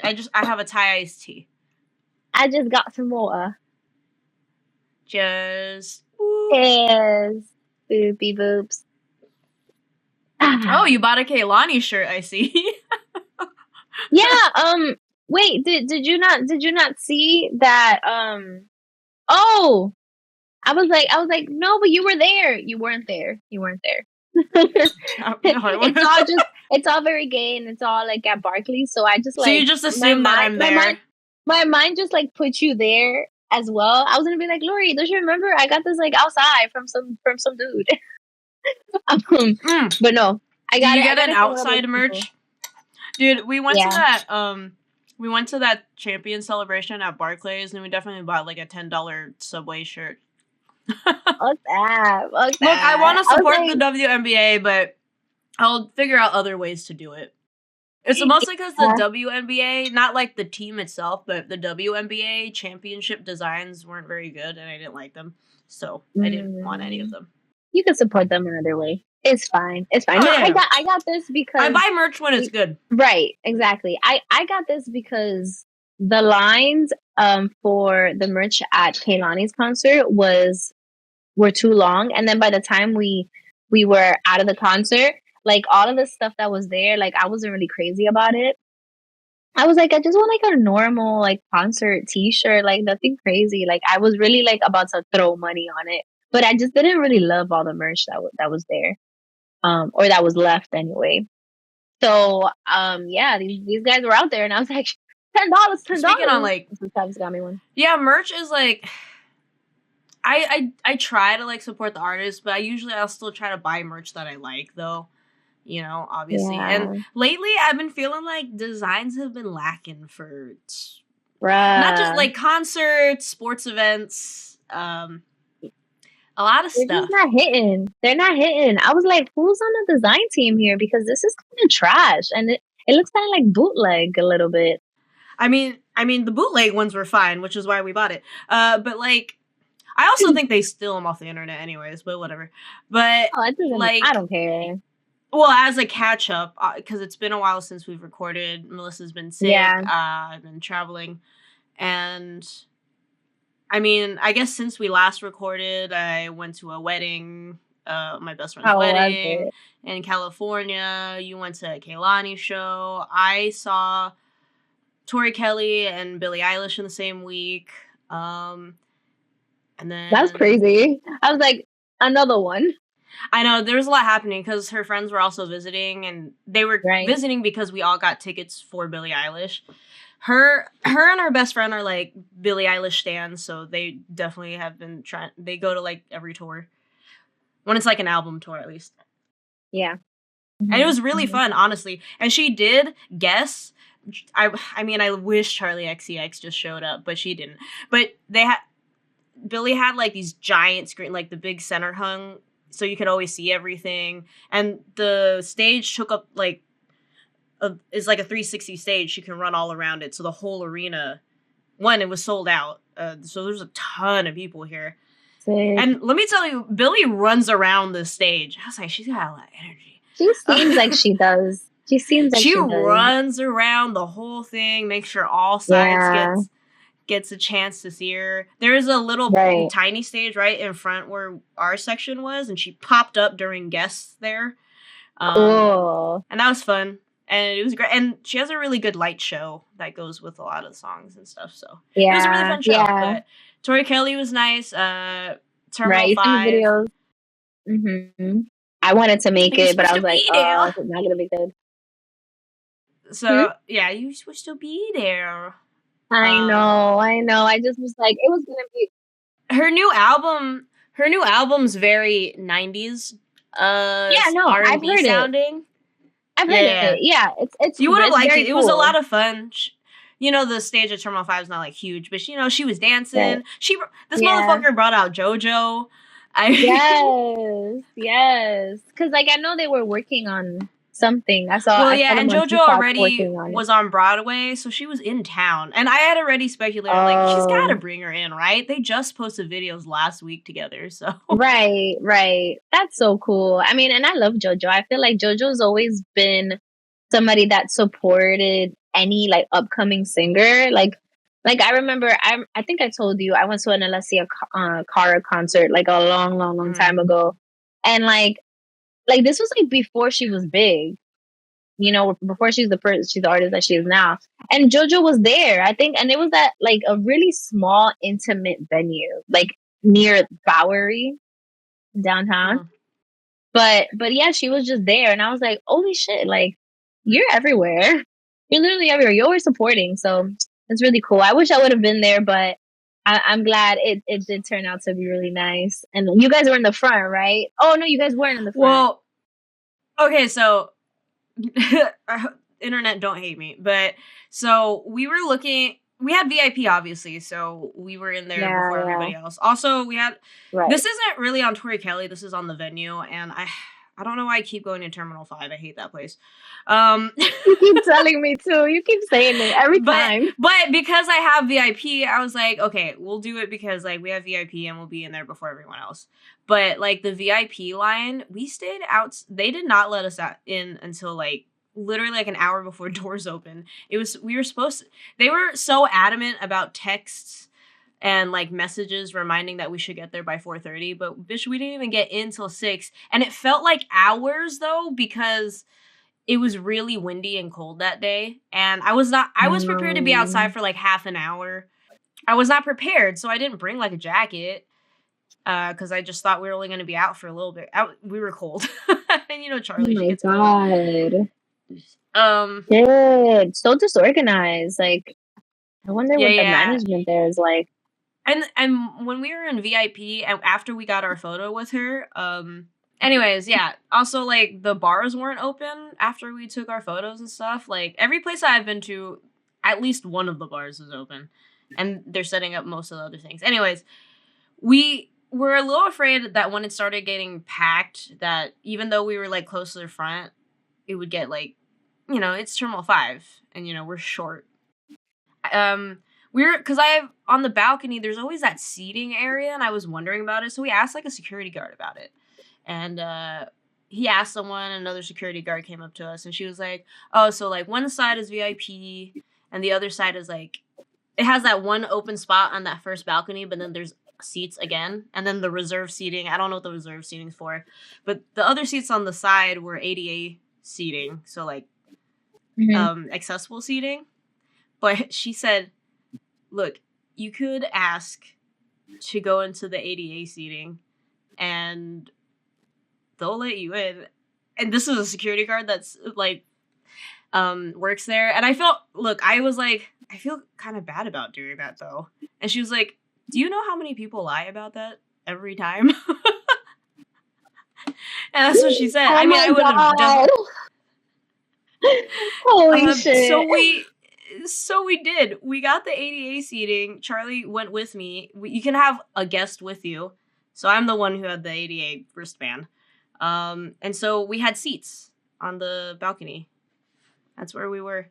I have a Thai iced tea. I just got some water. Cheers. Cheers. Boopy boops. Oh, you bought a Kehlani shirt, I see. Yeah, wait, did you not see that oh, I was like, no, but you were there. You weren't there. It's all very gay and it's all like at Barclays. So I just so you just assume that I'm there. My mind just like put you there as well. I was gonna be like, Lorrie, don't you remember? I got this like outside from some dude. But no, I got. You get an outside merch, dude. We went to that. We went to that champion celebration at Barclays, and we definitely bought like a $10 Subway shirt. What's that? Look, I want to support the WNBA, but I'll figure out other ways to do it. It's mostly because the WNBA, not like the team itself, but the WNBA championship designs weren't very good, and I didn't like them, so I didn't want any of them. You can support them another way. It's fine. Oh, no, yeah. I got this because I buy merch when it's good. Right, exactly. I got this because the lines for the merch at Kehlani's concert were too long, and then by the time we were out of the concert, like all of the stuff that was there, like I wasn't really crazy about it. I was like, I just want like a normal like concert t-shirt, like nothing crazy. Like I was really like about to throw money on it, but I just didn't really love all the merch that was there, or that was left anyway. So yeah, these guys were out there, and I was like, $10. Speaking on like, sometimes got me one. Yeah, merch is like. I try to like support the artists, but I'll still try to buy merch that I like though, you know, obviously. Yeah. And lately I've been feeling like designs have been lacking for not just like concerts, sports events, a lot of stuff. They're not hitting. I was like, who's on the design team here? Because this is kind of trash, and it looks kind of like bootleg a little bit. I mean the bootleg ones were fine, which is why we bought it. But like, I also think they steal them off the internet anyways, but whatever. But like, I don't care. Well, as a catch up, because it's been a while since we've recorded. Melissa's been sick. Yeah. I've been traveling, and I mean, I guess since we last recorded, I went to a wedding, my best friend's wedding in California. You went to a Kehlani show. I saw Tori Kelly and Billie Eilish in the same week. And then that's crazy. I was like, another one. I know, there was a lot happening because her friends were also visiting, and they were visiting because we all got tickets for Billie Eilish. Her and her best friend are like Billie Eilish stans, so they definitely have been trying. They go to like every tour when it's like an album tour, at least. Yeah, and it was really fun, honestly. And she did guess. I mean, I wish Charlie XCX just showed up, but she didn't. But Billie had like these giant screen, like the big center hung, so you could always see everything. And the stage took up like is like a 360 stage. You can run all around it, so the whole arena. It was sold out, so there's a ton of people here. Sick. And let me tell you, Billie runs around the stage. I was like, she's got a lot of energy. She seems like she does. She seems like she runs around the whole thing, makes sure all sides gets a chance to see her. There is a little tiny stage right in front where our section was, and she popped up during guests there. Cool. And that was fun. And it was great. And she has a really good light show that goes with a lot of the songs and stuff. So it was a really fun show. Yeah. But Tori Kelly was nice. Terminal 5. Videos. Mm-hmm. I wanted to make it, but I was like, oh, it's not going to be good. So, yeah, you were supposed to be there. I know. I just was like, it was gonna be her new album's very 90s. I've heard sounding. It. I've heard it. Yeah, it's. You would have liked it. It was a lot of fun. You know, the stage at Terminal 5 is not like huge, but you know, she was dancing. Right. This motherfucker brought out JoJo. Yes, because like I know they were working on something. I saw. Well, yeah, and JoJo already was on Broadway, so she was in town. And I had already speculated, like, she's got to bring her in, right? They just posted videos last week together, so. Right. That's so cool. I mean, and I love JoJo. I feel like JoJo's always been somebody that supported any like upcoming singer. Like I remember, I think I told you I went to an Alessia Cara concert like a long time ago, and like this was like before she was big, you know, before she's the artist that she is now. And JoJo was there, I think, and it was at like a really small, intimate venue, like near Bowery downtown. But yeah, she was just there, and I was like, holy shit, like you're everywhere. You're literally everywhere. You're always supporting, so it's really cool. I wish I would have been there, but I'm glad it did turn out to be really nice. And you guys were in the front, right? Oh no, you guys weren't in the front. Well, okay, so internet don't hate me, but so we were looking. We had VIP, obviously, so we were in there before everybody else. Also, we had this isn't really on Tori Kelly. This is on the venue, and I don't know why I keep going to Terminal 5. I hate that place. You keep telling me too. You keep saying it every time. But because I have VIP, I was like, okay, we'll do it because like we have VIP and we'll be in there before everyone else. But like the VIP line, we stayed out. They did not let us in until like literally like an hour before doors open. We were supposed to, they were so adamant about texts and like messages reminding that we should get there by 4:30, but bitch, we didn't even get in till 6, and it felt like hours though because it was really windy and cold that day, and I was prepared to be outside for like half an hour. I was not prepared, so I didn't bring like a jacket because I just thought we were only going to be out for a little bit. We were cold, and you know Charlie. Oh my god. Cold. Dude, so disorganized. Like, I wonder what the management there is like. And when we were in VIP, and after we got our photo with her, anyways, yeah. Also, like the bars weren't open after we took our photos and stuff. Like every place I've been to, at least one of the bars is open, and they're setting up most of the other things. Anyways, we were a little afraid that when it started getting packed, that even though we were like close to the front, it would get like, you know, it's Terminal 5, and you know we're short. Because I have on the balcony, there's always that seating area, and I was wondering about it, so we asked like a security guard about it, and he asked someone, another security guard came up to us, and she was like, "Oh, so like one side is VIP, and the other side is like, it has that one open spot on that first balcony, but then there's seats again, and then the reserve seating. I don't know what the reserve seating's for, but the other seats on the side were ADA seating, so like." Accessible seating. But she said, look, you could ask to go into the ADA seating and they'll let you in. And this is a security guard that's like works there. And I was like, I feel kind of bad about doing that though. And she was like, do you know how many people lie about that every time? And that's what she said. Oh I mean, I would have done. Holy shit. So we did. We got the ADA seating. Charlie went with me. You can have a guest with you. So I'm the one who had the ADA wristband. And so we had seats on the balcony. That's where we were.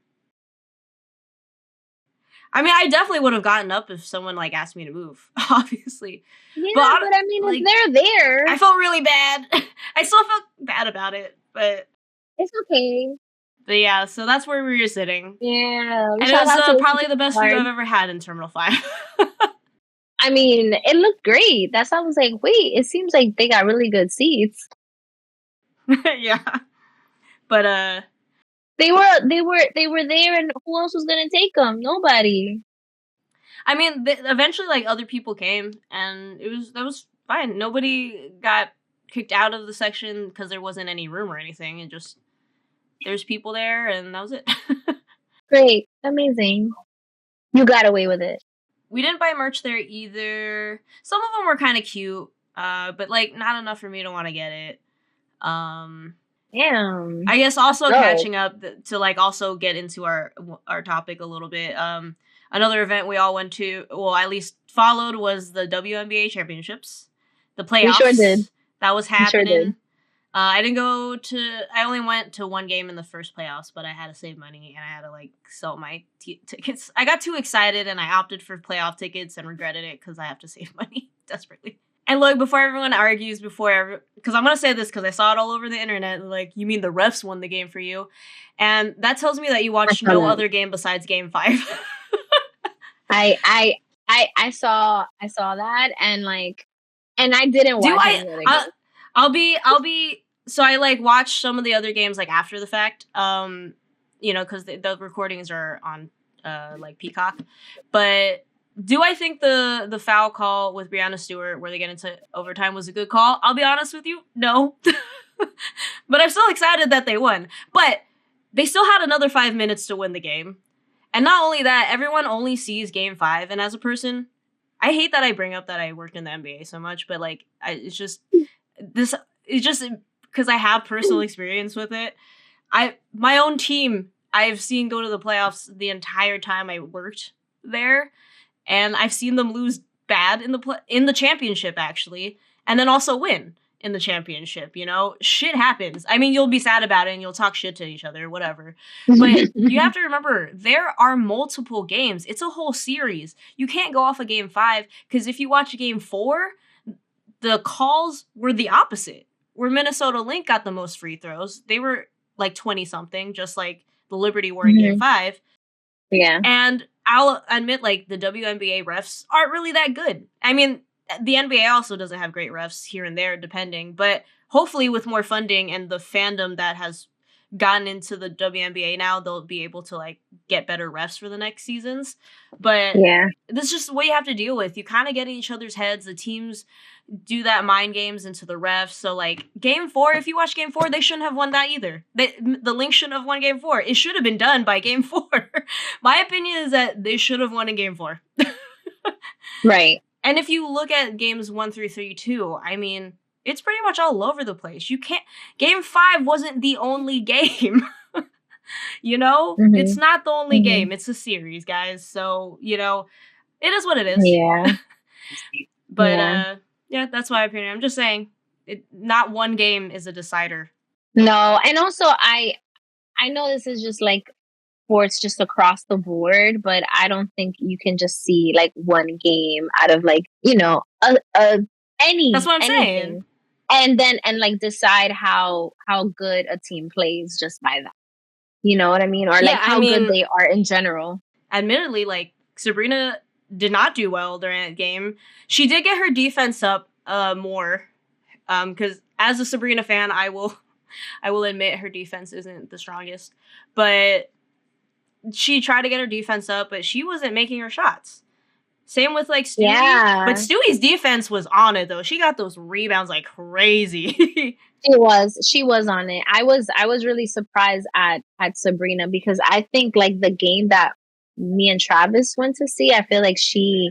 I mean, I definitely would have gotten up if someone like asked me to move, obviously. Yeah, but I mean, like, if they're there. I felt really bad. I still felt bad about it, but it's okay. But yeah, so that's where we were sitting. Yeah. And it was probably the best view I've ever had in Terminal 5. I mean, it looked great. That's why I was like, wait, it seems like they got really good seats. Yeah. But they were there, and who else was gonna take them? Nobody. I mean, eventually like other people came, and that was fine. Nobody got kicked out of the section because there wasn't any room or anything. It just there's people there, and that was it. Great. Amazing. You got away with it. We didn't buy merch there either. Some of them were kind of cute, but like not enough for me to want to get it. Damn. I guess also catching up to like also get into our topic a little bit. Another event we all went to, well, at least followed, was the WNBA championships, the playoffs. We sure did. That was happening. We sure did. I only went to one game in the first playoffs, but I had to save money and I had to like sell my tickets. I got too excited and I opted for playoff tickets and regretted it because I have to save money desperately. And look, before everyone argues, because I'm gonna say this because I saw it all over the internet. Like, you mean the refs won the game for you, and that tells me that you watched no other game besides Game 5. I saw that, and I didn't watch any other games. I'll be. So I like watched some of the other games like after the fact. Because the recordings are on like Peacock, but. Do I think the foul call with Breanna Stewart, where they get into overtime, was a good call? I'll be honest with you, no. But I'm still excited that they won. But they still had another 5 minutes to win the game. And not only that, everyone only sees Game 5. And as a person, I hate that I bring up that I worked in the NBA so much, but like, it's just because I have personal experience with it. My own team, I've seen go to the playoffs the entire time I worked there. And I've seen them lose bad in the championship, actually, and then also win in the championship. Shit happens. I mean, you'll be sad about it and you'll talk shit to each other, whatever. But you have to remember, there are multiple games. It's a whole series. You can't go off of Game 5, because if you watch Game 4, the calls were the opposite. Where Minnesota Lynx got the most free throws. They were like 20-something, just like the Liberty were in Game 5. Yeah. And I'll admit, like, the WNBA refs aren't really that good. I mean, the NBA also doesn't have great refs here and there, depending. But hopefully with more funding and the fandom that has gotten into the WNBA now, they'll be able to, like, get better refs for the next seasons. But yeah, this is just what you have to deal with. You kind of get in each other's heads. The teams do that mind games into the refs. So, like, Game 4, if you watch Game 4, they shouldn't have won that either. The Lynx shouldn't have won Game 4. It should have been done by Game 4. My opinion is that they should have won in Game 4. Right. And if you look at games 1 through 3, too, I mean, it's pretty much all over the place. You can't... Game 5 wasn't the only game. Mm-hmm. It's not the only game. It's a series, guys. So, it is what it is. Yeah. But, yeah, that's my opinion. I'm just saying, not one game is a decider. No, and also I know this is just like sports just across the board, but I don't think you can just see like one game out of like any. That's what I'm saying. And like decide how good a team plays just by that. You know what I mean? Or like how good they are in general. Admittedly, like Sabrina did not do well during that game. She did get her defense up more, because as a Sabrina fan, I will admit her defense isn't the strongest, but she tried to get her defense up, but she wasn't making her shots. Same with like Stewie, but Stewie's defense was on it though. She got those rebounds like crazy. She was on it. I was really surprised at Sabrina, because I think like the game that me and Travis went to see, I feel like she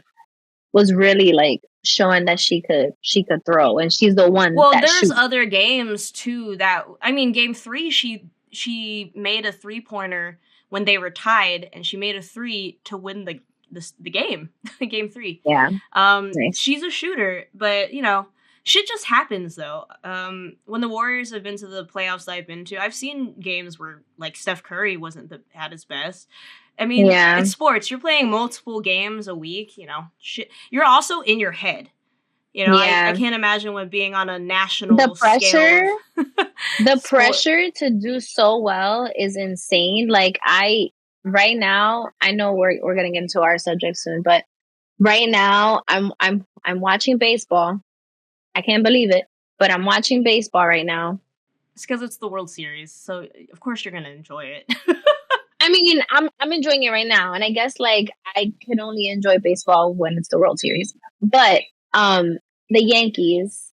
was really like showing that she could throw, and she's the one. Well, that there's shoots. Other games too that, I mean, Game 3 she made a 3-pointer when they were tied, and she made a 3 to win the game. Game 3. Yeah. Nice. She's a shooter, but shit just happens though. When the Warriors have been to the playoffs that I've been to, I've seen games where like Steph Curry wasn't at his best. I mean, it's sports. You're playing multiple games a week, shit. You're also in your head. I can't imagine what being on a national scale. The pressure to do so well is insane. Like right now, I know we're gonna get into our subject soon, but right now I'm watching baseball. I can't believe it, but I'm watching baseball right now. It's because it's the World Series, so of course you're gonna enjoy it. I mean, I'm enjoying it right now, and I guess like I can only enjoy baseball when it's the World Series. But the Yankees,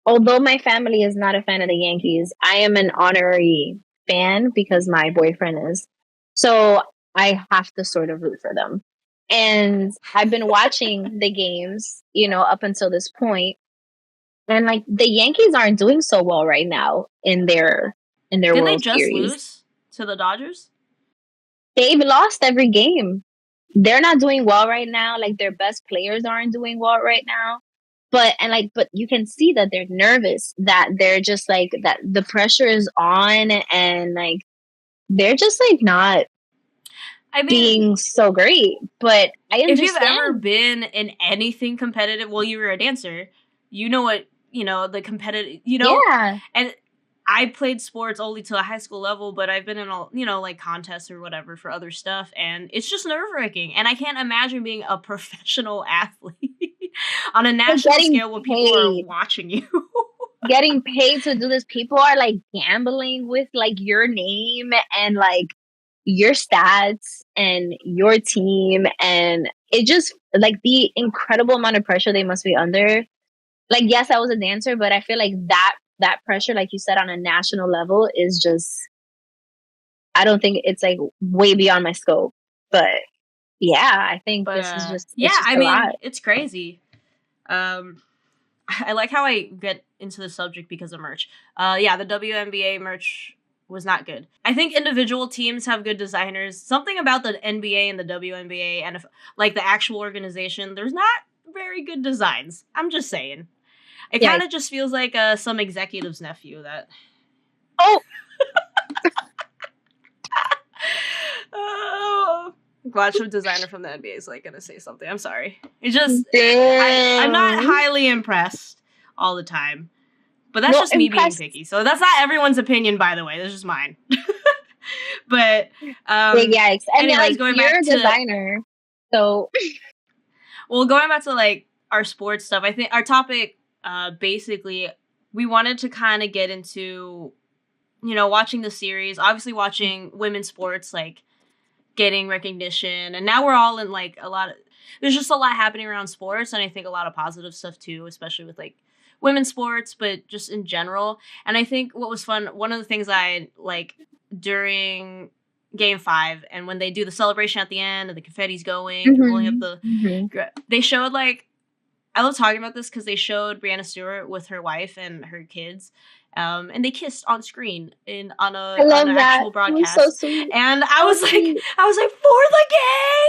although my family is not a fan of the Yankees, I am an honorary fan because my boyfriend is. So I have to sort of root for them. And I've been watching the games, up until this point, and like the Yankees aren't doing so well right now in their World Series. Did they just lose to the Dodgers? They've lost every game. They're not doing well right now. Like their best players aren't doing well right now. But you can see that they're nervous, that they're just like that the pressure is on, and like they're just like not. I mean, being so great. But I understand. If you've ever been in anything competitive, well, you were a dancer, you know what, the competitive, Yeah. and I played sports only to a high school level, but I've been in all, like contests or whatever for other stuff, and it's just nerve-wracking. And I can't imagine being a professional athlete on a national scale when people are watching you. Getting paid to do this. People are like gambling with like your name and like your stats and your team, and it just like the incredible amount of pressure they must be under. Like, yes, I was a dancer, but I feel like that pressure, like you said, on a national level is just, I don't think it's like way beyond my scope. But yeah, I think this is just, I mean, it's crazy. I like how I get into the subject because of merch. The WNBA merch was not good. I think individual teams have good designers. Something about the NBA and the WNBA and like the actual organization, there's not very good designs. I'm just saying. It kind of just feels like some executive's nephew that. Oh. Glad some designer from the NBA is like gonna say something. I'm sorry. It's just I'm not highly impressed all the time, but that's just me being picky. So that's not everyone's opinion, by the way. That's just mine. But yikes. And anyways, like, going you're back a designer, so well, going back to like our sports stuff, I think our topic basically we wanted to kind of get into watching the series, obviously watching women's sports like getting recognition, and now we're all in like there's just a lot happening around sports, and I think a lot of positive stuff too, especially with like women's sports, but just in general. And I think what was fun, one of the things I like during Game 5 and when they do the celebration at the end and the confetti's going, pulling up the they showed like, I love talking about this because they showed Brianna Stewart with her wife and her kids. And they kissed on screen on an actual broadcast. So sweet. And I was like, for the gays,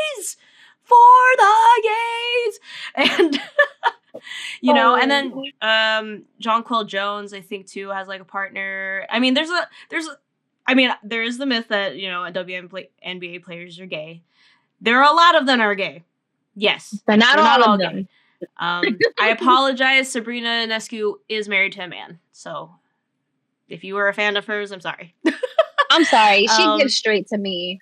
and and then Jonquil Jones, I think too, has like a partner. I mean, there is the myth that WNBA players are gay. There are a lot of them are gay. Yes, but not all of them. Gay. I apologize. Sabrina Ionescu is married to a man, so if you were a fan of hers, I'm sorry. I'm sorry. She gives straight to me.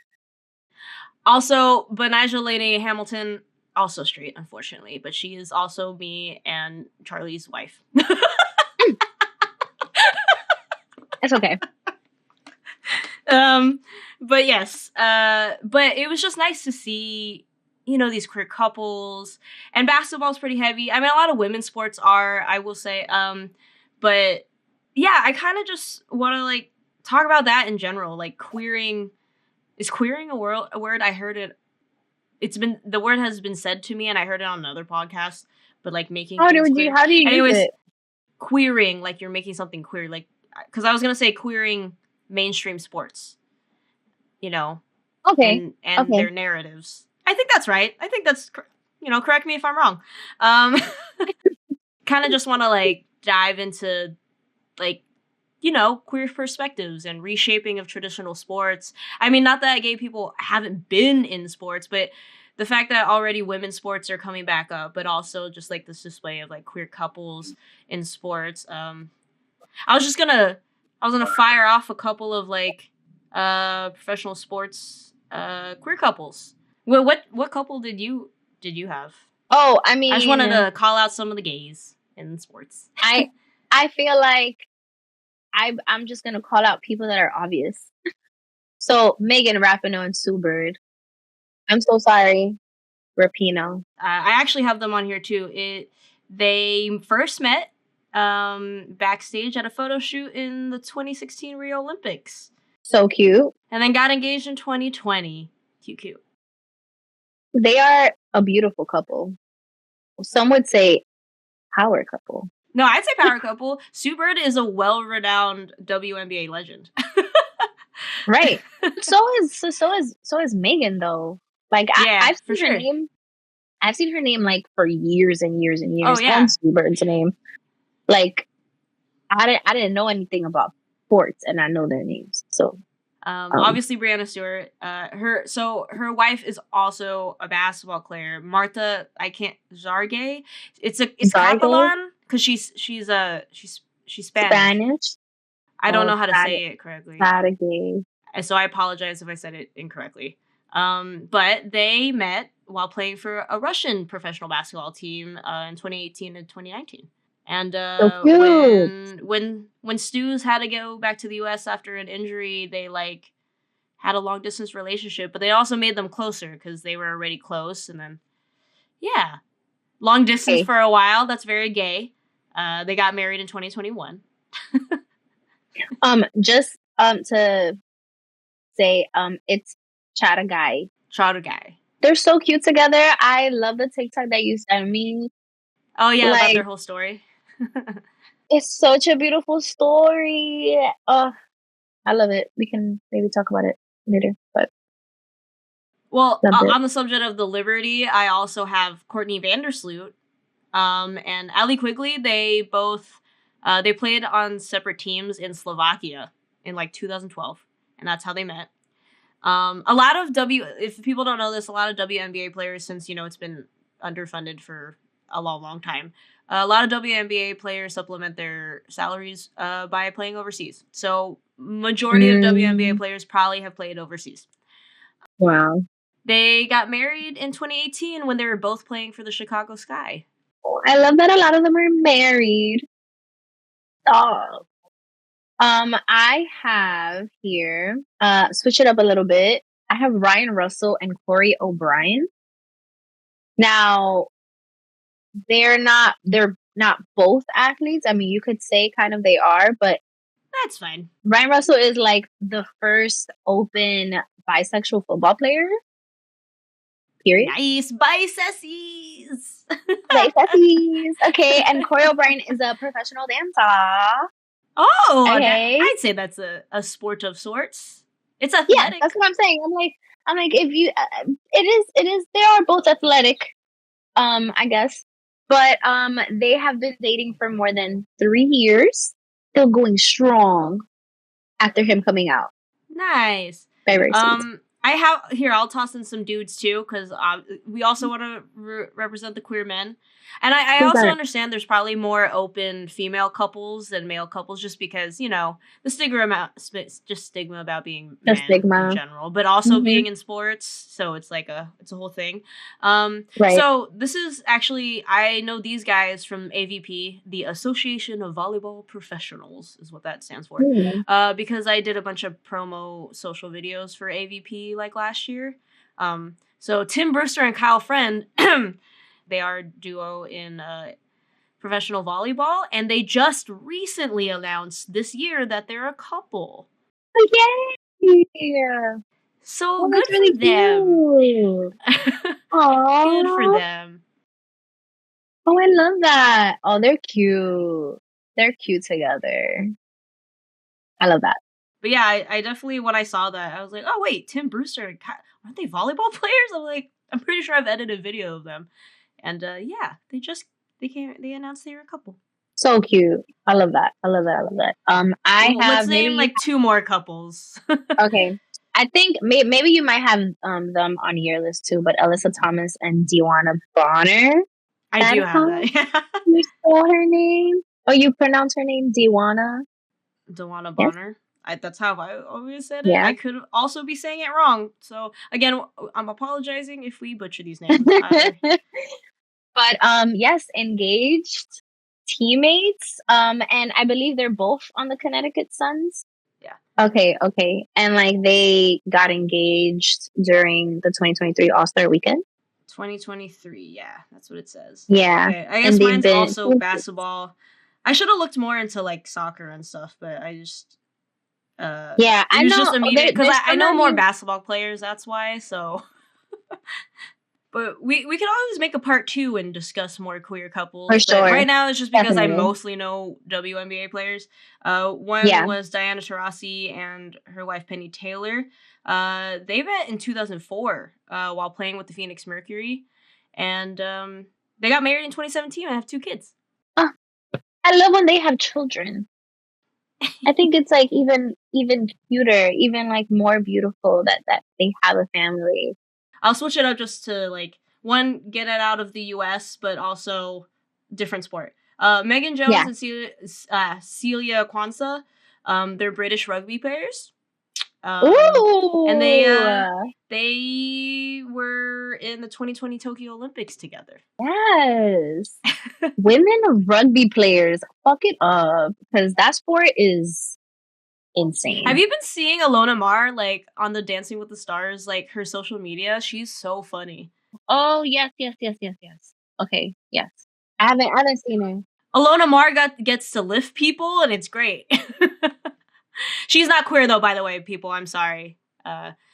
Also, Benijah Lady Hamilton, also straight, unfortunately, but she is also me and Charlie's wife. It's okay. But yes, but it was just nice to see, these queer couples, and basketball's pretty heavy. I mean, a lot of women's sports are, I will say, but yeah, I kind of just want to like talk about that in general. Like queering, is queering a word? I heard it. The word has been said to me, and I heard it on another podcast. But like making how do you use it? Queering, like you're making something queer, like because I was gonna say queering mainstream sports, okay, and their narratives. I think that's right. I think that's correct me if I'm wrong. Kind of just want to like dive into like, queer perspectives and reshaping of traditional sports. I mean, not that gay people haven't been in sports, but the fact that already women's sports are coming back up, but also just like this display of like queer couples in sports. I was gonna fire off a couple of like professional sports queer couples. What couple did you have? Oh, I mean, I just wanted to call out some of the gays in sports. I feel like I'm just gonna call out people that are obvious. So Megan Rapinoe and Sue Bird. I'm so sorry, Rapinoe. I actually have them on here too. They first met backstage at a photo shoot in the 2016 Rio Olympics. So cute. And then got engaged in 2020. Cute. They are a beautiful couple. Some would say power couple. No, I'd say power couple. Sue Bird is a well-renowned WNBA legend. Right. So is Megan though. Like I've seen her name. I've seen her name like for years and years and years. Oh yeah. And Sue Bird's name. Like I didn't know anything about sports, and I know their names. So Obviously Brianna Stewart. Her wife is also a basketball player. Martha, I can't Zargay. It's Zargay, Catalan because she's Spanish. Spanish. I don't Oh, know how to say it correctly, Zargay. and so I apologize if I said it incorrectly. But they met while playing for a Russian professional basketball team in 2018 and 2019. And So cute. when Stews had to go back to the U.S. after an injury, they like had a long distance relationship, but they also made them closer because they were already close. And then yeah, long distance Okay. for a while. That's very gay. They got married in 2021. Just to say, it's Chata Guy. Chowder guy. They're so cute together. I love the TikTok that you sent me. Oh yeah, about Like, their whole story. it's such a beautiful story. Oh, I love it. We can maybe talk about it later, but Well, loved it. on the subject of the Liberty, I also have Courtney Vandersloot, and Ali Quigley. They both they played on separate teams in Slovakia in like 2012, and that's how they met. A lot of if people don't know this, a lot of WNBA players, since it's been underfunded for a long time, a lot of WNBA players supplement their salaries by playing overseas. So majority of WNBA players probably have played overseas. Wow. They got married in 2018 when they were both playing for the Chicago Sky. I love that a lot of them are married. Oh. I have here, switch it up a little bit. I have Ryan Russell and Corey O'Brien. Now, they're not both athletes. I mean, you could say kind of they are, but That's fine. Ryan Russell is like the first open bisexual football player. Period. Nice biceps. Bisexuals. Okay, and Corey O'Brien is a professional dancer. Oh, Okay. I'd say that's a sport of sorts. It's athletic. Yeah, that's what I'm saying. I'm like, if you, it is. They are both athletic, I guess, but they have been dating for more than 3 years, still going strong after him coming out. Nice. Very sweet. I have here. I'll toss in some dudes too, because we also want to represent the queer men, and I also understand there's probably more open female couples than male couples, just because the stigma about being The men stigma. in general, but also being in sports. So it's like it's a whole thing. Right. So this is actually, I know these guys from AVP, the Association of Volleyball Professionals, is what that stands for. Because I did a bunch of promo social videos for AVP like last year. So Tim Brewster and Kyle Friend, they are a duo in professional volleyball, and they just recently announced this year that they're a couple. Yeah. So good for them. Aww. Good for them. Oh, I love that. Oh, they're cute. They're cute together. I love that. But yeah, I definitely, when I saw that, I was like, oh wait, Tim Brewster and aren't they volleyball players? I'm pretty sure I've edited a video of them. And yeah, they announced they were a couple. So cute. I love that. Let's name like 2 more couples. Okay. I think maybe you might have them on your list too, but Alyssa Thomas and Dewana Bonner. I do have that. Yeah. You spell her name? Oh, you pronounce her name Dewana? Dewana Bonner. Yes. That's how I always said it. Yeah. I could also be saying it wrong. So again, I'm apologizing if we butcher these names. But yes, engaged teammates. And I believe they're both on the Connecticut Suns. Yeah. Okay. And like they got engaged during the 2023 All-Star Weekend. 2023, yeah, that's what it says. Yeah. Okay. I guess mine's also basketball. I should have looked more into like soccer and stuff, but I just yeah, I know. Just immediate because I know more basketball players. That's why. So, but we could always make a part 2 and discuss more queer couples. For sure. But right now, it's just because Definitely. I mostly know WNBA players. One was Diana Taurasi and her wife Penny Taylor. They met in 2004 while playing with the Phoenix Mercury, and they got married in 2017 and have 2 kids. I love when they have children. I think it's like even cuter, even like more beautiful that they have a family. I'll switch it up just to like one, get it out of the U.S., but also different sport. Megan Jones Yeah. and Celia Kwanzaa, they're British rugby players. And Ooh. they were in the 2020 Tokyo Olympics together. Yes. Women rugby players, fuck it up, because that sport is insane. Have you been seeing Alona Mar like on the Dancing with the Stars, like her social media? She's so funny. Oh yes. Okay, yes. I haven't seen her. Alona Mar gets to lift people, and it's great. She's not queer though, by the way, people. I'm sorry.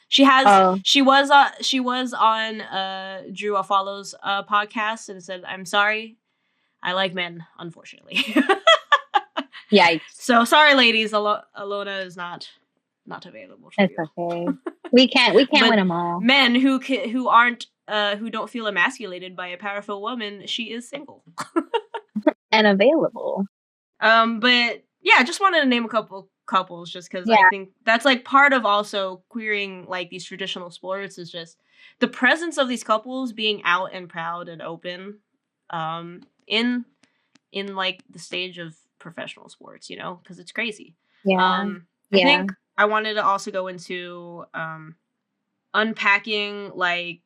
She was on Drew Afalo's podcast and said, "I'm sorry, I like men, unfortunately." Yikes. So sorry, ladies. Alona is not available for it's you. Okay. We can't win them all. Men who aren't who don't feel emasculated by a powerful woman, she is single and available. But yeah, I just wanted to name a couple couples just because I think that's like part of also queering like these traditional sports is just the presence of these couples being out and proud and open in like the stage of professional sports, you know, because it's crazy. I think I wanted to also go into unpacking like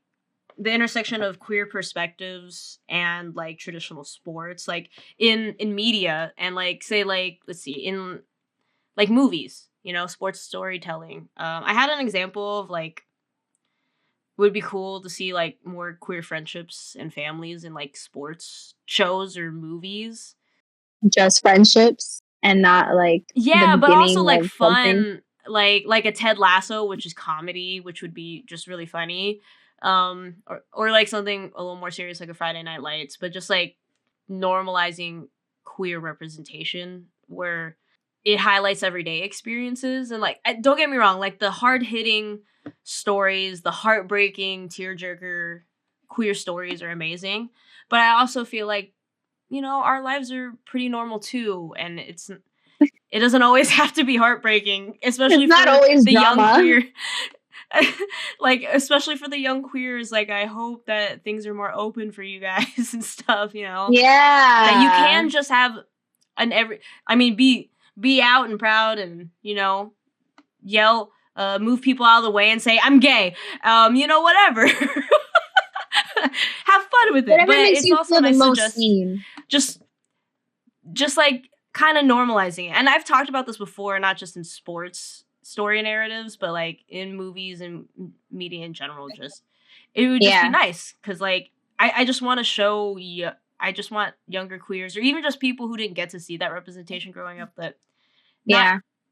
the intersection of queer perspectives and like traditional sports, like in media and like say like let's see in like movies, you know, sports storytelling. I had an example of like would be cool to see like more queer friendships and families in like sports shows or movies. Just friendships and not like but also like fun, like a Ted Lasso, which is comedy, which would be just really funny. Or like something a little more serious like a Friday Night Lights, but just like normalizing queer representation where it highlights everyday experiences and like don't get me wrong, like the hard-hitting stories, the heartbreaking tearjerker queer stories are amazing, but I also feel like, you know, our lives are pretty normal too, and it doesn't always have to be heartbreaking, especially for the young queer. Like especially for the young queers, like I hope that things are more open for you guys and stuff, you know. That you can just have be out and proud and, you know, yell, move people out of the way and say I'm gay, you know, whatever. Have fun with it. Whatever but makes it's you also feel nice the to most seen. just like kind of normalizing it. And I've talked about this before, not just in sports story narratives, but like in movies and media in general. Just it would just be nice because like I just want to show you. I just want younger queers or even just people who didn't get to see that representation growing up that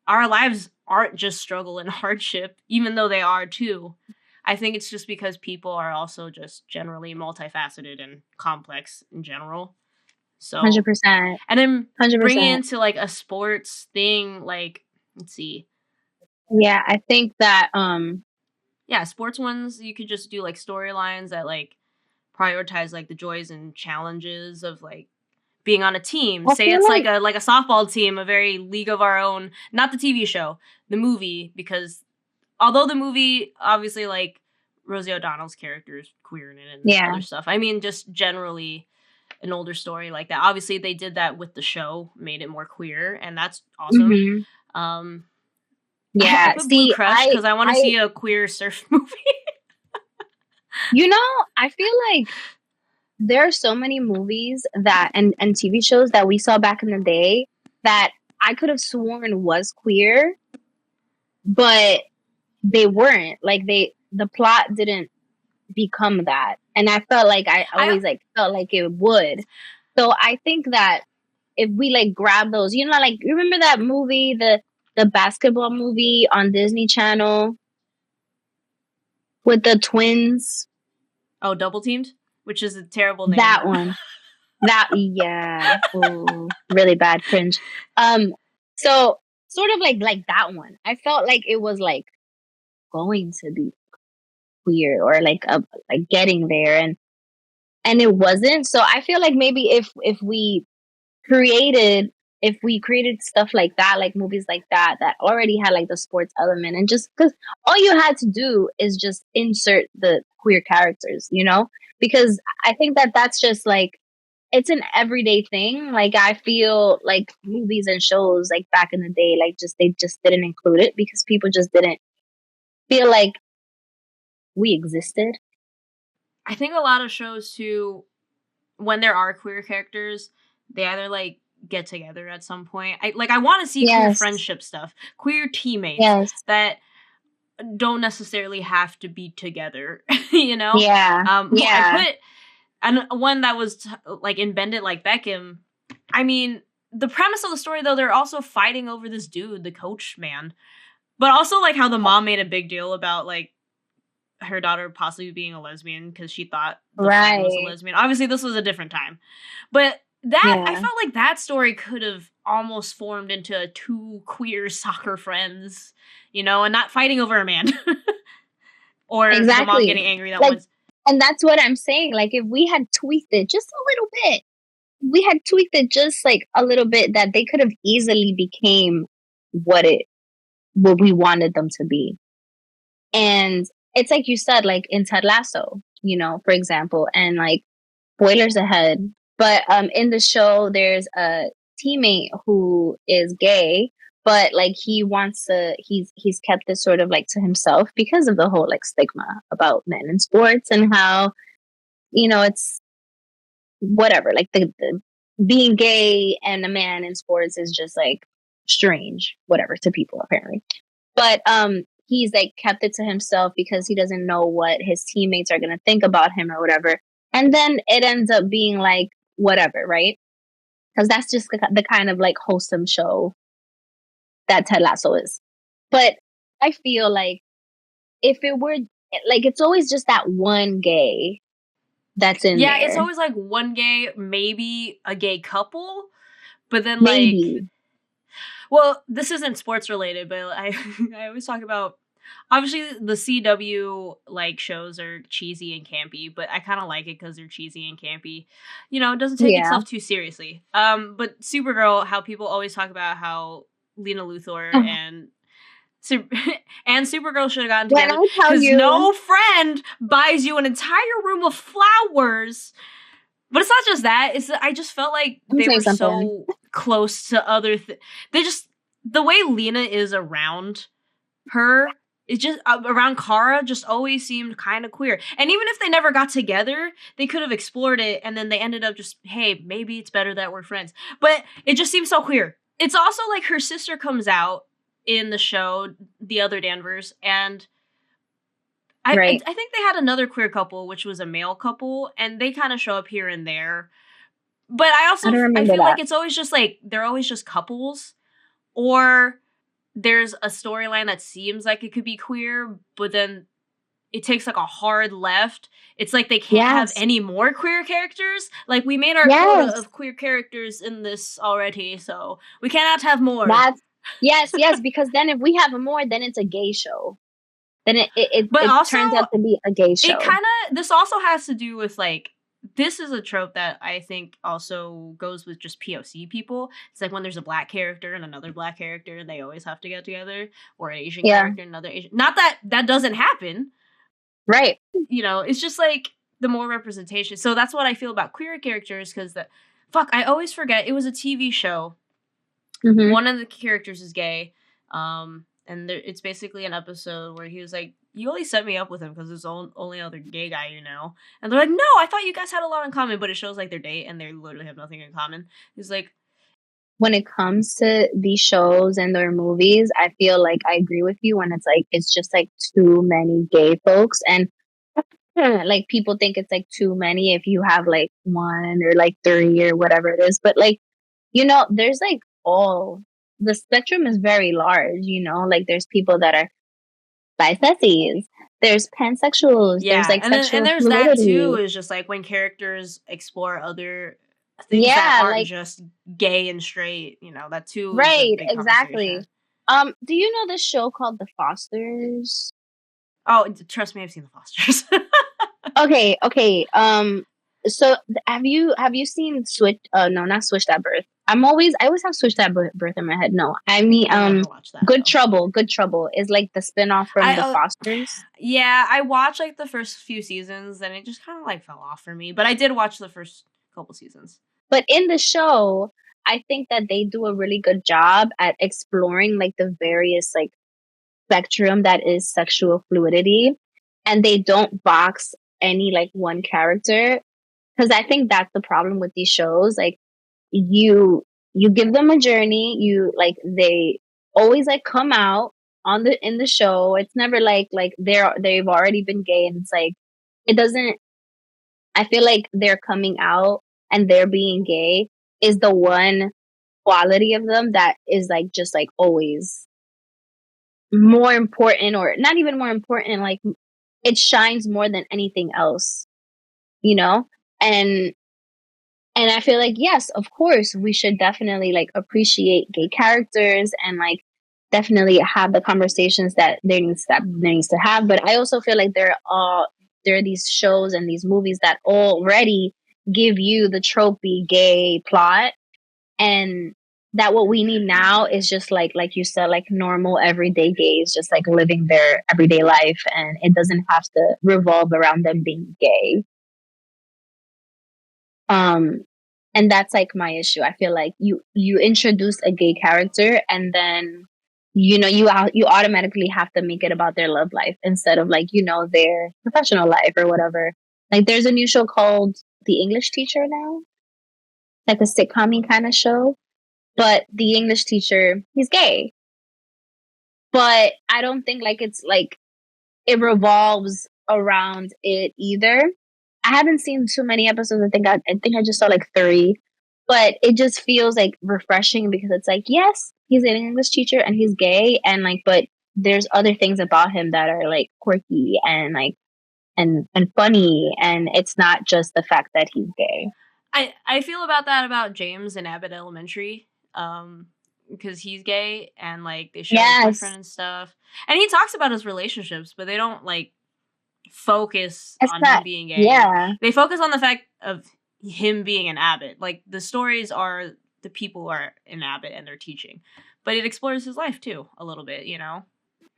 our lives aren't just struggle and hardship, even though they are too. I think it's just because people are also just generally multifaceted and complex in general. So 100%. And then 100%. bringing it into like a sports thing, like let's see. Yeah, I think that sports ones you could just do like storylines that like prioritize like the joys and challenges of like being on a team. Say it's like a softball team, a very League of Our Own, not the TV show, the movie, because although the movie obviously like Rosie O'Donnell's character is queer in it and other stuff. I mean, just generally an older story like that. Obviously, they did that with the show, made it more queer, and that's awesome. Mm-hmm. I put Blue Crush because I want to see a queer surf movie. You know, I feel like there are so many movies that and TV shows that we saw back in the day that I could have sworn was queer, but they weren't. Like the plot didn't become that, and I felt like I always felt like it would. So I think that if we like grab those, you know, like you remember that movie, the basketball movie on Disney Channel with the twins. Oh, Double Teamed, which is a terrible name. That one. Ooh, really bad cringe. So sort of like that one. I felt like it was like going to be queer or like getting there, and it wasn't. So I feel like maybe if we created if we created stuff like that, like movies like that, that already had like the sports element, and just because all you had to do is just insert the queer characters, you know? Because I think that that's just like, it's an everyday thing. Like, I feel like movies and shows like back in the day, like they just didn't include it because people just didn't feel like we existed. I think a lot of shows too, when there are queer characters, they either like get together at some point. I want to see queer Yes. friendship stuff, queer teammates Yes. that don't necessarily have to be together, you know? Yeah. I Yeah. put and one that was like in Bend It Like Beckham. I mean, the premise of the story though, they're also fighting over this dude, the coach man. But also like how the mom made a big deal about like her daughter possibly being a lesbian because she thought the friend was a Right. lesbian. Obviously, this was a different time, but that I Yeah. felt like that story could have almost formed into two queer soccer friends, you know, and not fighting over a man or the mom Exactly. getting angry that Like, once. and that's what I'm saying. Like, if we had tweaked it just a little bit, we had tweaked it just like a little bit, that they could have easily became what we wanted them to be. And it's like you said, like in Ted Lasso, you know, for example, and like, spoilers ahead, but in the show there's a teammate who is gay, but like he's kept this sort of like to himself because of the whole like stigma about men in sports, and how, you know, it's whatever, like the being gay and a man in sports is just like strange, whatever, to people apparently. But he's like kept it to himself because he doesn't know what his teammates are going to think about him or whatever. And then it ends up being like whatever, right? Because that's just the kind of like wholesome show that Ted Lasso is. But I feel like if it were like, it's always just that one gay that's in there. It's always like one gay, maybe a gay couple, but then Maybe. like, well, this isn't sports related, but I I always talk about, obviously the CW like shows are cheesy and campy, but I kind of like it because they're cheesy and campy. You know, it doesn't take Yeah. itself too seriously. But Supergirl, how people always talk about how Lena Luthor and and Supergirl should have gotten When together I tell because you, no friend buys you an entire room of flowers. But it's not just that. It's that I just felt like let me they tell you were something. so close to other. They just, the way Lena is around her, it just around Kara just always seemed kind of queer. And even if they never got together, they could have explored it, and then they ended up just, hey, maybe it's better that we're friends. But it just seems so queer. It's also like her sister comes out in the show, the other Danvers, and Right. I think they had another queer couple, which was a male couple, and they kind of show up here and there. But I also I don't I remember feel that. like it's always just like they're always just couples, or there's a storyline that seems like it could be queer, but then it takes like a hard left. It's like they can't have Yes. any more queer characters. Like, we made our quota Yes. of queer characters in this already, so we cannot have more. That's yes, because then if we have more, then it's a gay show. Then But it also, turns out to be a gay show. it kind of, this also has to do with like, this is a trope that I think also goes with just POC people. It's like when there's a black character and another black character, and they always have to get together, or an Asian character and another Asian. Not that that doesn't happen, right? you know. It's just like the more representation. So that's what I feel about queer characters, because the fuck, I always forget it was a TV show. Mm-hmm. One of the characters is gay, and it's basically an episode where he was like, you only set me up with him because he's the only other gay guy you know. And they're like, no, I thought you guys had a lot in common. But it shows like their date and they literally have nothing in common. He's like, when it comes to these shows and their movies, I feel like I agree with you when it's like, it's just like too many gay folks. And like, people think it's like too many if you have like one or like three or whatever it is. But like, you know, there's like all, the spectrum is very large, you know, like there's people that are bisexuals, there's pansexuals, yeah. there's like and then, sexual and there's fluidity. that too, is just like when characters explore other things that aren't like, just gay and straight, you know, that too. right, Is a big exactly. conversation. Do you know this show called The Fosters? Oh, trust me, I've seen The Fosters. Okay. So have you seen Switch? No, not Switched at Birth. I always have Switched at Birth in my head. No, I mean I never watched that Good though. Trouble. Good Trouble is like the spinoff from I the Fosters. Yeah, I watched like the first few seasons and it just kind of like fell off for me. But I did watch the first couple seasons. But in the show, I think that they do a really good job at exploring like the various like spectrum that is sexual fluidity, and they don't box any like one character, because I think that's the problem with these shows. Like you give them a journey, you like they always like come out on the in the show. It's never like they've already been gay, and it's like it doesn't. I feel like they're coming out and they're being gay is the one quality of them that is like just like always more important, or not even more important, like it shines more than anything else, you know? And I feel like yes, of course, we should definitely like appreciate gay characters and like definitely have the conversations that there needs to have. But I also feel like there are these shows and these movies that already give you the tropey gay plot, and that what we need now is just like you said, like normal everyday gays just like living their everyday life, and it doesn't have to revolve around them being gay. um and that's like my issue. I feel like you introduce a gay character, and then you automatically have to make it about their love life instead of like their professional life or whatever. Like there's a new show called The English Teacher now, like a sitcom kind of show, but the English teacher, he's gay. But I don't think like it's like it revolves around it either. I haven't seen too many episodes. I think I just saw like 3, but it just feels like refreshing because it's like, yes, he's an English teacher and he's gay, and like, but there's other things about him that are like quirky and like and funny, and it's not just the fact that he's gay. I feel about that about James in Abbott Elementary, because he's gay and like they show his boyfriend and stuff, and he talks about his relationships, but they don't like focus on him being gay. Yeah, they focus on the fact of him being an Abbott. Like the stories are the people are in Abbott and they're teaching, but it explores his life too a little bit.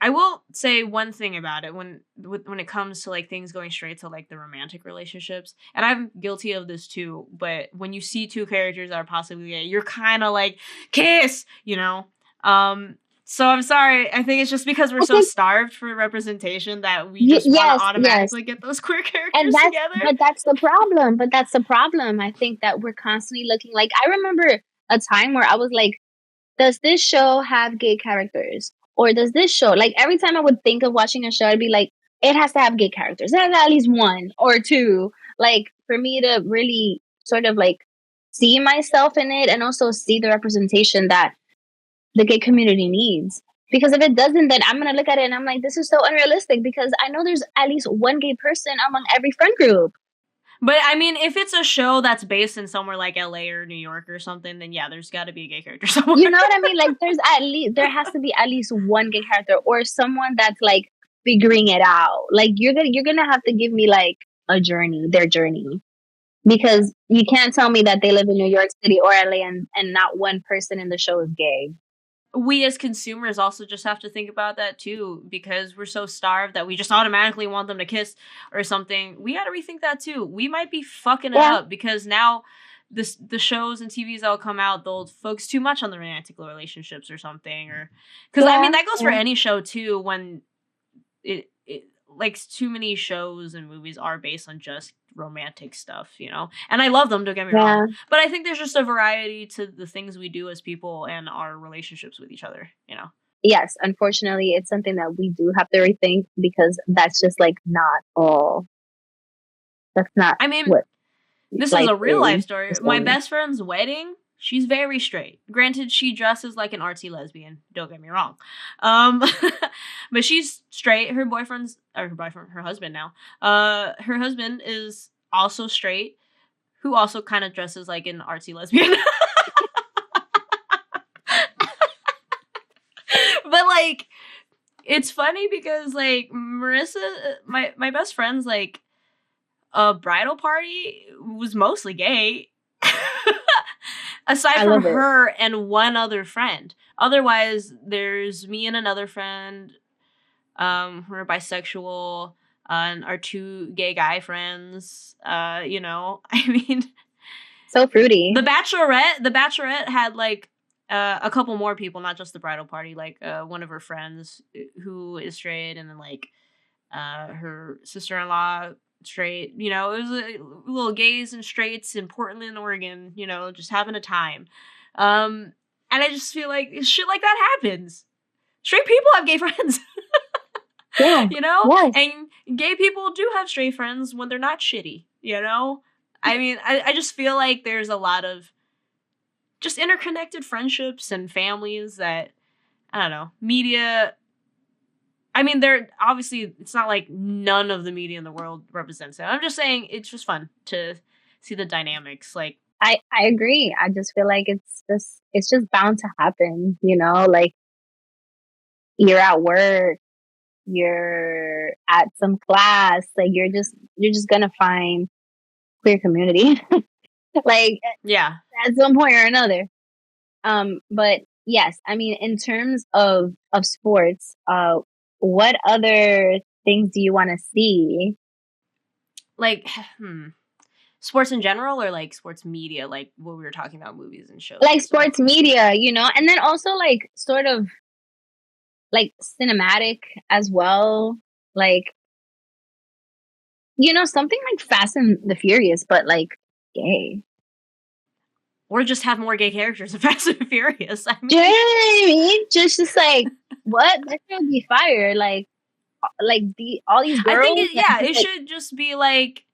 I will say one thing about it when it comes to like things going straight to like the romantic relationships, and I'm guilty of this too. But when you see two characters that are possibly gay, you're kind of like kiss. So I'm sorry. I think it's just because we're so starved for representation that we just want to automatically get those queer characters together. But that's the problem. I think that we're constantly looking. Like I remember a time where I was like, does this show have gay characters? Or does this show, like every time I would think of watching a show, I'd be like, it has to have gay characters. It has at least 1 or 2. Like for me to really sort of like see myself in it, and also see the representation that the gay community needs. Because if it doesn't, then I'm going to look at it and I'm like, this is so unrealistic, because I know there's at least 1 gay person among every friend group. But I mean, if it's a show that's based in somewhere like LA or New York or something, then yeah, there's got to be a gay character somewhere. You know what I mean? Like there has to be at least 1 gay character, or someone that's like figuring it out. Like you're gonna have to give me like their journey, because you can't tell me that they live in New York City or LA and not 1 person in the show is gay. We as consumers also just have to think about that too, because we're so starved that we just automatically want them to kiss or something. We got to rethink that too. We might be fucking it up, because now the shows and TVs that'll come out, they'll focus too much on the romantic relationships or something, or because I mean that goes for any show too, when it like too many shows and movies are based on just romantic stuff, and I love them, don't get me wrong, but I think there's just a variety to the things we do as people and our relationships with each other. Yes, unfortunately it's something that we do have to rethink, because that's just like not all. That's not, I mean, what this is a real life story. My best friend's wedding, she's very straight. Granted, she dresses like an artsy lesbian. Don't get me wrong. But she's straight. Her husband now. Her husband is also straight, who also kind of dresses like an artsy lesbian. But like, it's funny because like Marissa, my best friend's like, bridal party was mostly gay. Aside I from love it. her and one other friend. Otherwise, there's me and another friend who are bisexual, and our 2 gay guy friends. You know, I mean, So fruity. The Bachelorette had like a couple more people, not just the bridal party. Like one of her friends who is straight, and then like her sister-in-law straight. You know, it was a little gays and straights in Portland, Oregon. You know, just having a time. And I just feel like shit like that happens. Straight people have gay friends. Yeah. You know? Yes. And gay people do have straight friends when they're not shitty, you know? I mean, I just feel like there's a lot of just interconnected friendships and families that, I don't know, media... I mean, they're obviously, it's not like none of the media in the world represents it. I'm just saying it's just fun to see the dynamics. Like, I agree. I just feel like it's just bound to happen, you know? Like, you're at work, you're at some class, like you're just gonna find queer community. Like, yeah. at some point or another. But yes, I mean, in terms of sports, what other things do you want to see? Like, sports in general, or like sports media, like what we were talking about, movies and shows? Like sports media, you know, and then also like sort of like cinematic as well. Like, you know, something like Fast and the Furious, but like gay. Or just have more gay characters in Fast and Furious. I mean, you know what I mean? Just like, what? That should be fire. Like all these girls. I think it should just be like,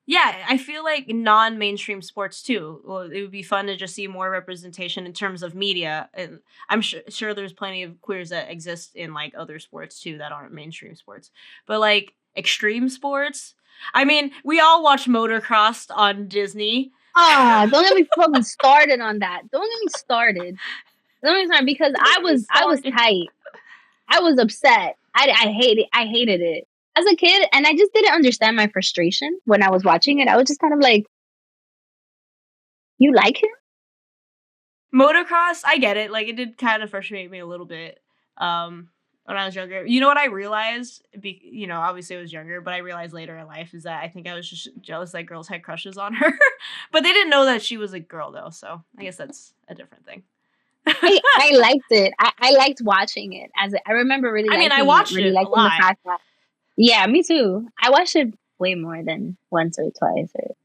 yeah, I feel like non-mainstream sports too. Well, it would be fun to just see more representation in terms of media. And I'm sure there's plenty of queers that exist in like other sports too that aren't mainstream sports. But like extreme sports, I mean, we all watch motocross on Disney. Don't get me fucking started on that. Don't get me started. Don't get me started, because I was tight. I was upset. I hated it as a kid, and I just didn't understand my frustration when I was watching it. I was just kind of like, you like him? Motocross, I get it. Like, it did kind of frustrate me a little bit when I was younger. You know what I realized? You know, obviously I was younger, but I realized later in life is that I think I was just jealous that girls had crushes on her. But they didn't know that she was a girl, though, so I guess that's a different thing. I liked it. I liked watching it. I remember really. I watched it a lot. Yeah, me too. I watched it way more than once or twice or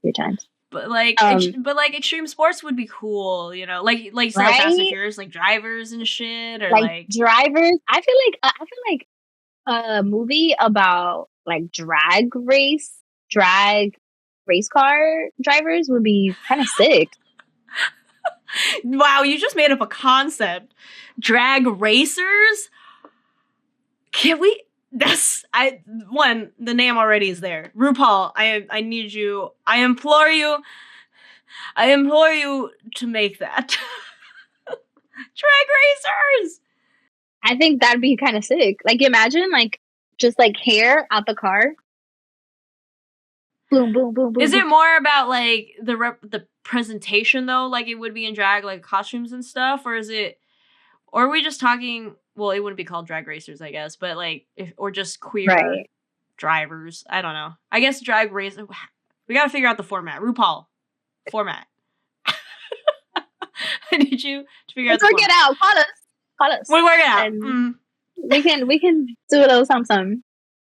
3 times. But like, extreme sports would be cool, you know, like Fast and Furious, like drivers and shit, or like drivers. I feel like a movie about like drag race car drivers would be kind of sick. Wow, you just made up a concept. Drag racers? Can we? The name already is there. RuPaul, I need you. I implore you to make that. Drag racers! I think that'd be kind of sick. Like, imagine, like, just like hair out the car. Boom, boom, boom, boom. Is it more about like the presentation though, like it would be in drag, like costumes and stuff, or are we just talking? Well, it wouldn't be called drag racers, I guess, but like, or just queer drivers. I don't know. I guess drag race. We gotta figure out the format. RuPaul format. I need you to figure out. Let's work it out. Call us. We'll work it out. We can do a little something.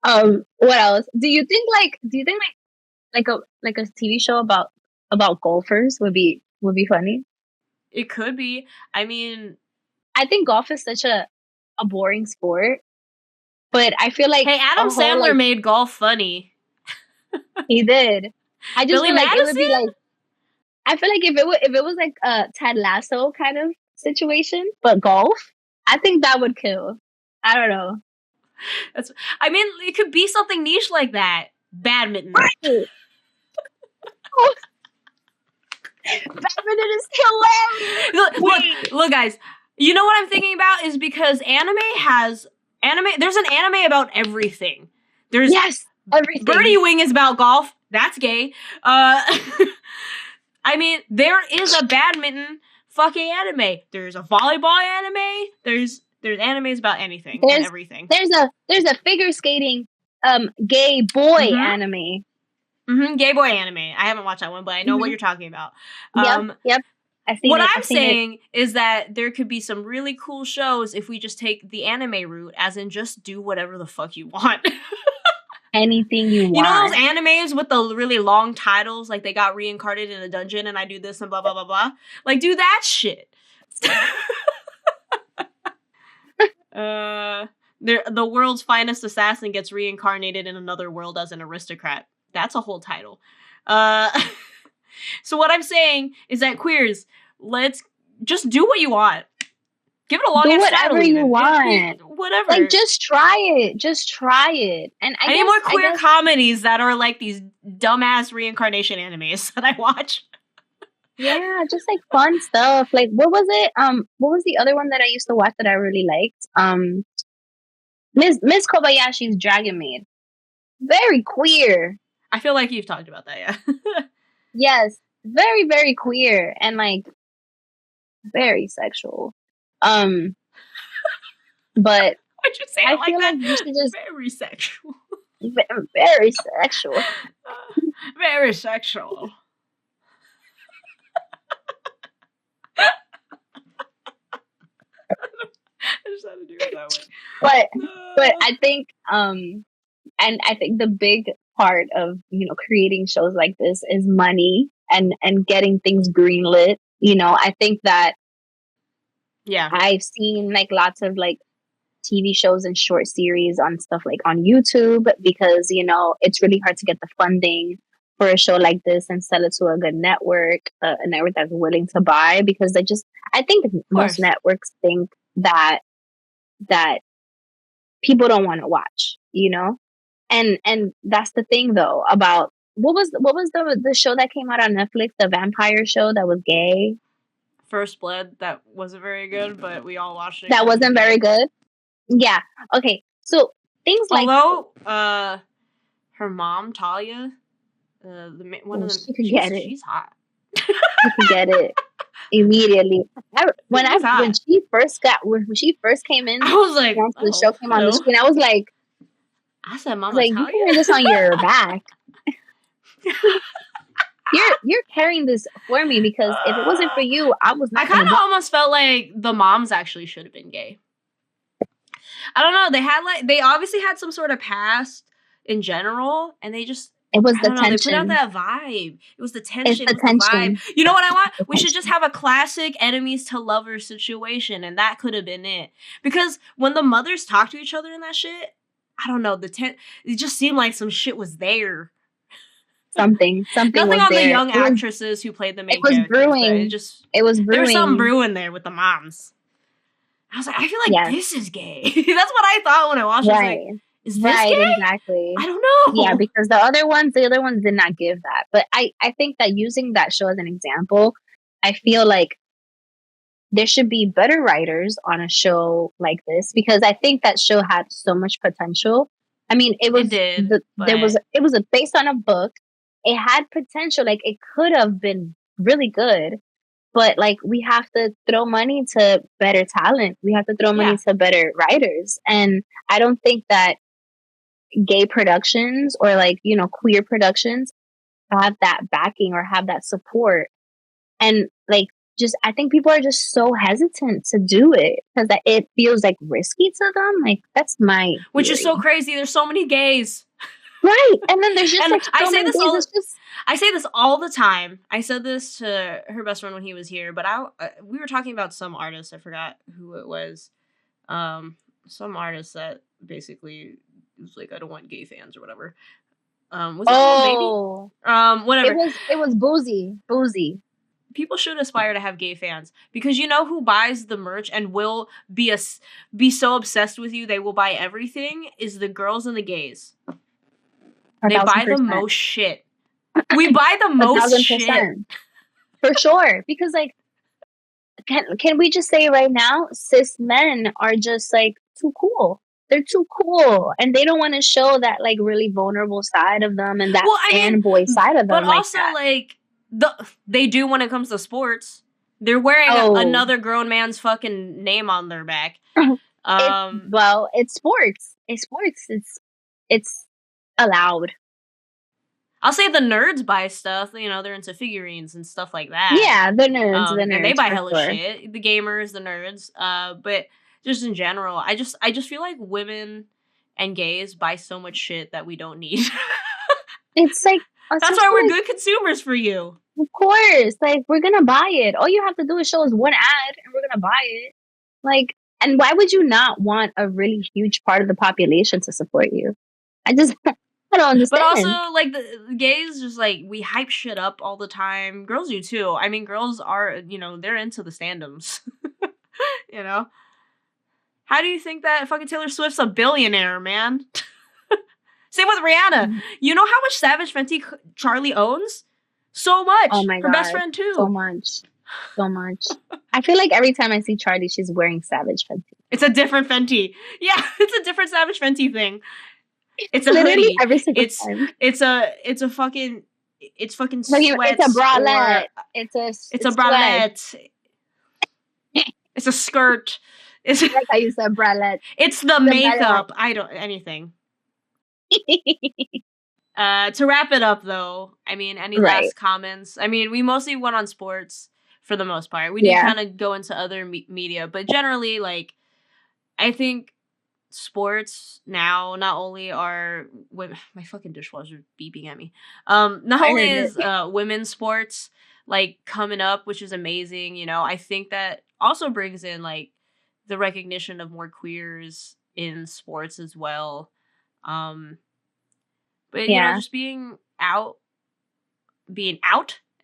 What else? Do you think like a TV show about golfers would be funny? It could be. I mean, I think golf is such a boring sport, but I feel like Adam Sandler made golf funny. He did. I just Billie feel like Madison? It would be like. I feel like if it was like a Ted Lasso kind of situation, but golf, I think that would kill. I don't know. It could be something niche like that. Badminton. Right. Badminton is hilarious. Look, guys. You know what I'm thinking about is because anime. There's an anime about everything. There's Everything. Birdie Wing is about golf. That's gay. I mean, there is a badminton fucking anime. There's a volleyball anime. There's animes about anything and everything. There's a figure skating gay boy anime. Gay boy anime. I haven't watched that one, but I know what you're talking about. Yep. What I'm saying is that there could be some really cool shows if we just take the anime route, as in just do whatever the fuck you want. Anything you want. You know those animes with the really long titles, like they got reincarnated in a dungeon and I do this and blah, blah, blah, blah? Like, do that shit. The world's finest assassin gets reincarnated in another world as an aristocrat. That's a whole title. So what I'm saying is that queers, let's just do what you want. Give it a long do ass whatever title, you want. Whatever. Like, just try it. And I need more queer comedies that are like these dumbass reincarnation animes that I watch. Yeah, just like fun stuff. Like, what was it? What was the other one that I used to watch that I really liked? Miss Kobayashi's Dragon Maid. Very queer. I feel like you've talked about that, yeah. Yes, very, very queer and like very sexual. But why'd you say it like that? Like you should just very sexual. Very sexual. Very sexual. I just had to do it that way. But I think and I think the big part of, you know, creating shows like this is money and getting things greenlit. You know, I think that I've seen like lots of like TV shows and short series on stuff like on YouTube because, you know, it's really hard to get the funding for a show like this and sell it to a good network, a network that's willing to buy, because I think most networks think that people don't want to watch, you know? And that's the thing though about what was the show that came out on Netflix, the vampire show that was gay? First Blood. That wasn't very good, but we all watched it. That wasn't very good. Yeah. Okay. So things like her mom Talia, one of them, she's hot. You could get it immediately. When she first came in, I was like, the show came on the screen, I was like, I said, Mama, like, you carry this on your back. You're carrying this for me, because if it wasn't for you, I was not. I kind of almost felt like the moms actually should have been gay. I don't know. They obviously had some sort of past in general, and they just. It was the tension. They put out that vibe. It was the tension. It's the vibe. You know what I want? We should just have a classic enemies to lovers situation, and that could have been it. Because when the mothers talk to each other in that shit, I don't know, it just seemed like some shit was there. Something Nothing was on there. the young actresses who played the main characters. It was brewing. It was brewing. There was something brewing there with the moms. I was like, I feel like this is gay. That's what I thought when I watched it. Right. Like, is this gay? Exactly. I don't know. Yeah, because the other ones did not give that. But I think that using that show as an example, I feel like there should be better writers on a show like this, because I think that show had so much potential. I mean, it was based on a book. It had potential. Like, it could have been really good, but like, we have to throw money to better talent. We have to throw money to better writers. And I don't think that gay productions or like, you know, queer productions have that backing or have that support. And like, I think people are just so hesitant to do it because it feels like risky to them. Like, that's my which is so crazy. There's so many gays. Right. And then there's just like so I say this all the time. I said this to her best friend when he was here, but we were talking about some artist. I forgot who it was. Some artist that basically was like, I don't want gay fans or whatever. Was it Baby? Whatever. It was Boozy. People should aspire to have gay fans, because you know who buys the merch and will be so obsessed with you they will buy everything is the girls and the gays. They buy the most shit. We buy the most shit. For sure. Because like, can we just say right now, cis men are just like too cool. they're too cool, and they don't want to show that like really vulnerable side of them and that Well, I mean, fanboy side of but them like also that. like they do when it comes to sports. They're wearing Oh, another grown man's fucking name on their back. Um, it's sports. It's sports. It's allowed. I'll say the nerds buy stuff. You know, they're into figurines and stuff like that. Yeah, the And they nerds buy for hella sure. shit. The gamers, the nerds. But just in general, I just feel like women and gays buy so much shit that we don't need. It's like, That's why we're especially good consumers for you. of course, like we're gonna buy it. All you have to do is show us one ad, and we're gonna buy it. Like, and why would you not want a really huge part of the population to support you? I just, I don't But also, understand. like, the gays just, like, we hype shit up all the time. Girls do too. I mean, girls are, you know, they're into the standums. You know? How do you think that fucking Taylor Swift's a billionaire, man? Same with Rihanna. You know how much Savage Fenty Charlie owns? So much. Oh my Her best god, friend, so too. much, so much. I feel like every time I see Charlie, she's wearing Savage Fenty. It's a different Fenty. Yeah, it's a different Savage Fenty thing. It's a Literally hoodie. every single time. It's a fucking it's fucking Like, it's a sweats bralette. or It's a sweats. bralette. It's a skirt. It's Like how you said bralette. it's the makeup. I don't anything. To wrap it up though, I mean, any Right. last comments? I mean, we mostly went on sports for the most part. We did Yeah. kind of go into other media, but generally, like, I think sports now not only are my fucking dishwasher beeping at me. Not I only heard is it. women's sports like coming up, which is amazing. You know, I think that also brings in like the recognition of more queers in sports as well. Um, but you know, Yeah. just being out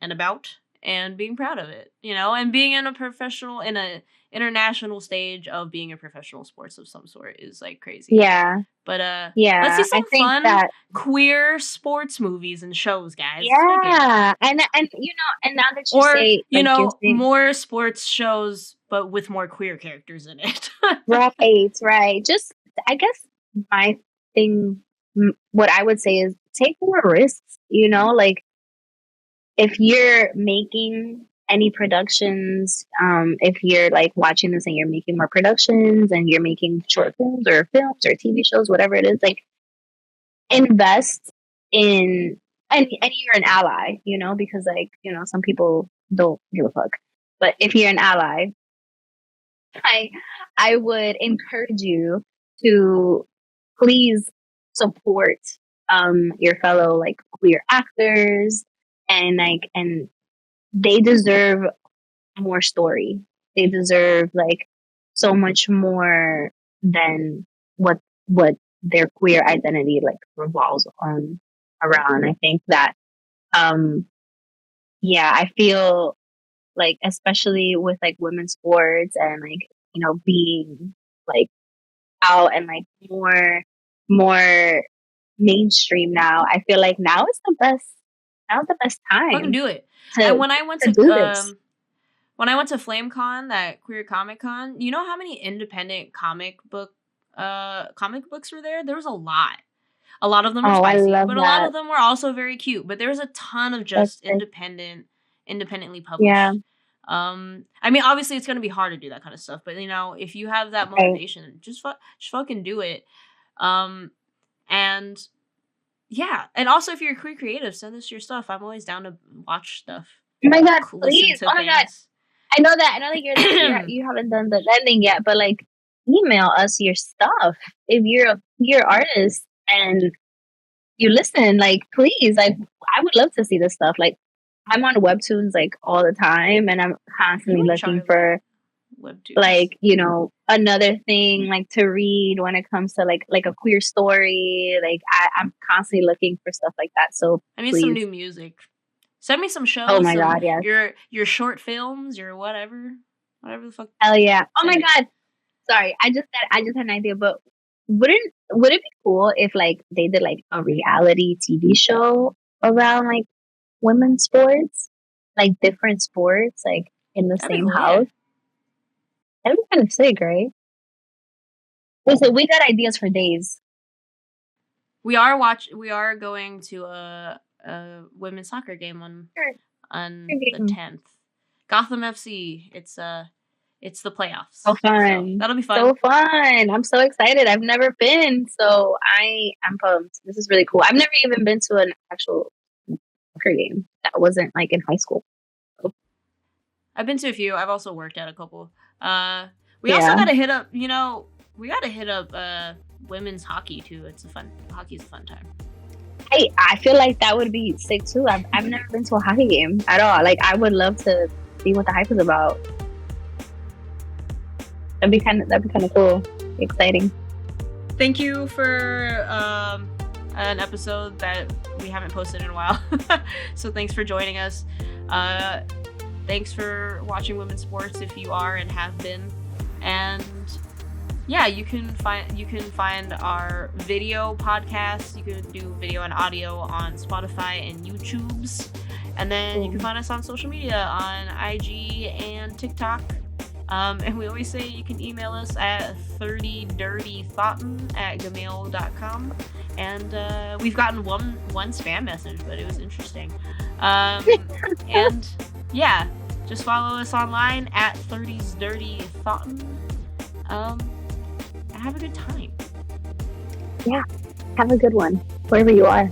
and about and being proud of it, you know, and being in a international stage of being a professional sports of some sort is like crazy. Yeah. But let's Yeah. see I some think fun that, queer sports movies and shows, guys. Let's make it. yeah. And you know, and now that you Or, say, you like, you're know, saying, more sports shows but with more queer characters in it. right. Just, I guess my thing, what I would say is take more risks, you know, like if you're making any productions, if you're like watching this and you're making more productions and you're making short films or TV shows, whatever it is, like invest in, and you're an ally, you know, because like, you know, some people don't give a fuck. But if you're an ally, I I would encourage you to please support your fellow like queer actors, and they deserve more story. They deserve like so much more than what their queer identity like revolves on around. I think that um yeah, I feel like especially with like women's sports and like, you know, being like out and like more mainstream now, I feel like now's the best Fucking time do it. And to to do this. when I went to FlameCon, that queer comic con, you know how many independent comic books were there? There was a lot. A lot of them were Oh, I spicy, love but a lot that. of them were also very cute. But there was a ton of That's just it. independently Yeah. published. I mean, obviously, it's gonna be hard to do that kind of stuff, but you know, if you have that Right. motivation, just fucking do it. And yeah, and also if you're a queer creative, send us your stuff. I'm always down to watch stuff, Oh my god, listen please. to Oh my god. things. I know that you haven't done the ending yet, but like email us your stuff. If you're a queer artist and you listen, like please, like I would love to see this stuff. Like I'm on webtoons like all the time and I'm constantly You and looking Charlie for webtoons. like, you know, another thing like to read when it comes to like a queer story. Like I'm constantly looking for stuff like that. So I need please. some new music. Send me some shows. Oh my god, yes. Your short films, your whatever the fuck. Hell yeah. Oh my god. Sorry, I just had an idea, but would it be cool if like they did like a reality TV show around like women's sports, like different sports, like in the That'd be same cool, house? yeah. That'd be kind of sick, right? Listen, we got ideas for days. We are going to a women's soccer game on the 10th. Gotham FC. It's the playoffs. So fun. So that'll be fun. So fun. I'm so excited. I've never been, so I'm pumped. This is really cool. I've never even been to an actual soccer game that wasn't like in high school. I've been to a few. I've also worked at a couple. We also got to hit up, we got to hit up women's hockey too. Hockey's a fun time. I feel like that would be sick too. I've never been to a hockey game at all. Like, I would love to see what the hype is about. That'd be kind of cool, exciting. Thank you for an episode that we haven't posted in a while. So thanks for joining us. Thanks for watching women's sports if you are and have been. And yeah, you can find our video podcast. You can do video and audio on Spotify and YouTube's. And then you can find us on social media on IG and TikTok. And we always say you can email us at 30dirtythoughtin@gmail.com. And we've gotten one spam message, but it was interesting. And yeah, just follow us online at 30dirtythoughtin. And have a good time. Yeah, have a good one wherever you are.